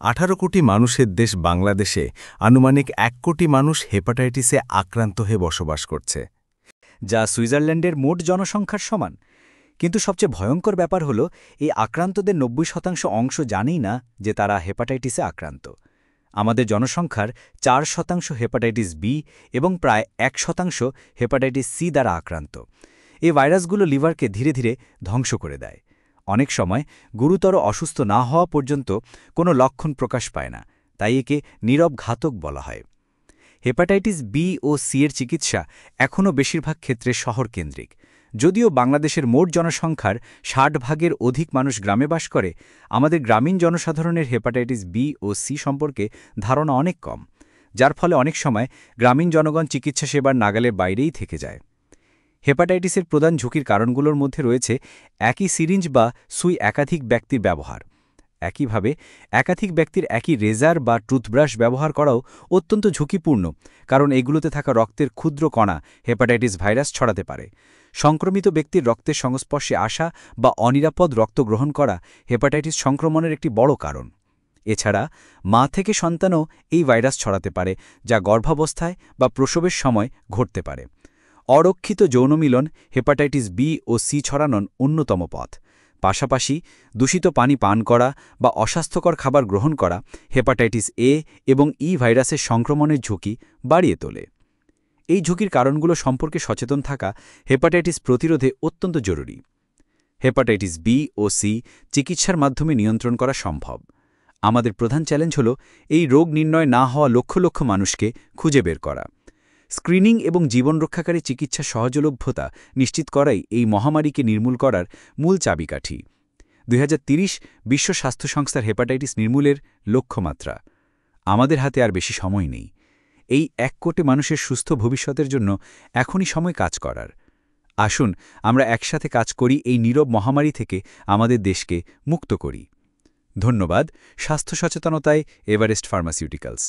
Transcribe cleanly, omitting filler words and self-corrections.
18 কোটি মানুষের দেশ বাংলাদেশে আনুমানিক 1 কোটি মানুষ হেপাটাইটিসে আক্রান্ত হয়ে বসবাস করছে। যা সুইজারল্যান্ডের মোট জনসংখ্যার সমান। কিন্তু সবচেয়ে ভয়ঙ্কর ব্যাপার হল এই আক্রান্তদের 90% অংশ জানেই না যে তারা হেপাটাইটিসে আক্রান্ত। আমাদের জনসংখ্যার 4% হেপাটাইটিস বি এবং প্রায় 1% হেপাটাইটিস সি দ্বারা আক্রান্ত। এই ভাইরাসগুলো লিভারকে ধীরে ধীরে ধ্বংস করে দেয়। অনেক সময় গুরুতর অসুস্থ না হওয়া পর্যন্ত কোনো লক্ষণ প্রকাশ পায় না, তাই একে নীরব ঘাতক বলা হয়। হেপাটাইটিস বি ও সি এর চিকিৎসা এখনও বেশিরভাগ ক্ষেত্রে শহরকেন্দ্রিক। যদিও বাংলাদেশের মোট জনসংখ্যার 60% অধিক মানুষ গ্রামে বাস করে, আমাদের গ্রামীণ জনসাধারণের হেপাটাইটিস বি ও সি সম্পর্কে ধারণা অনেক কম, যার ফলে অনেক সময় গ্রামীণ জনগণ চিকিৎসা সেবার নাগালের বাইরেই থেকে যায়। হেপাটাইটিসের প্রধান ঝুঁকির কারণগুলোর মধ্যে রয়েছে একই সিরিঞ্জ বা সুই একাধিক ব্যক্তির ব্যবহার। একইভাবে একাধিক ব্যক্তির একই রেজার বা টুথব্রাশ ব্যবহার করাও অত্যন্ত ঝুঁকিপূর্ণ, কারণ এগুলোতে থাকা রক্তের ক্ষুদ্র কণা হেপাটাইটিস ভাইরাস ছড়াতে পারে। সংক্রমিত ব্যক্তির রক্তের সংস্পর্শে আসা বা অনিরাপদ রক্ত গ্রহণ করা হেপাটাইটিস সংক্রমণের একটি বড় কারণ। এছাড়া মা থেকে সন্তানও এই ভাইরাস ছড়াতে পারে, যা গর্ভাবস্থায় বা প্রসবের সময় ঘটতে পারে। অরক্ষিত যৌনমিলন হেপাটাইটিস বি ও সি ছড়ানোর অন্যতম পথ। পাশাপাশি দূষিত পানি পান করা বা অস্বাস্থ্যকর খাবার গ্রহণ করা হেপাটাইটিস এ এবং ই ভাইরাসের সংক্রমণের ঝুঁকি বাড়িয়ে তোলে। এই ঝুঁকির কারণগুলো সম্পর্কে সচেতন থাকা হেপাটাইটিস প্রতিরোধে অত্যন্ত জরুরি। হেপাটাইটিস বি ও সি চিকিৎসার মাধ্যমে নিয়ন্ত্রণ করা সম্ভব। আমাদের প্রধান চ্যালেঞ্জ হল এই রোগ নির্ণয় না হওয়া লক্ষ লক্ষ মানুষকে খুঁজে বের করা। স্ক্রিনিং এবং জীবন রক্ষাকারী চিকিৎসা সহজলভ্যতা নিশ্চিত করাই এই মহামারীকে নির্মূল করার মূল চাবিকাঠি। 2030 বিশ্ব স্বাস্থ্য সংস্থার হেপাটাইটিস নির্মূলের লক্ষ্যমাত্রা। আমাদের হাতে আর বেশি সময় নেই। এই 1 কোটি মানুষের সুস্থ ভবিষ্যতের জন্য এখনই সময় কাজ করার। আসুন আমরা একসাথে কাজ করি এই নীরব মহামারী থেকে আমাদের দেশকে মুক্ত করি। ধন্যবাদ। স্বাস্থ্য সচেতনতায় এভারেস্ট ফার্মাসিউটিক্যালস।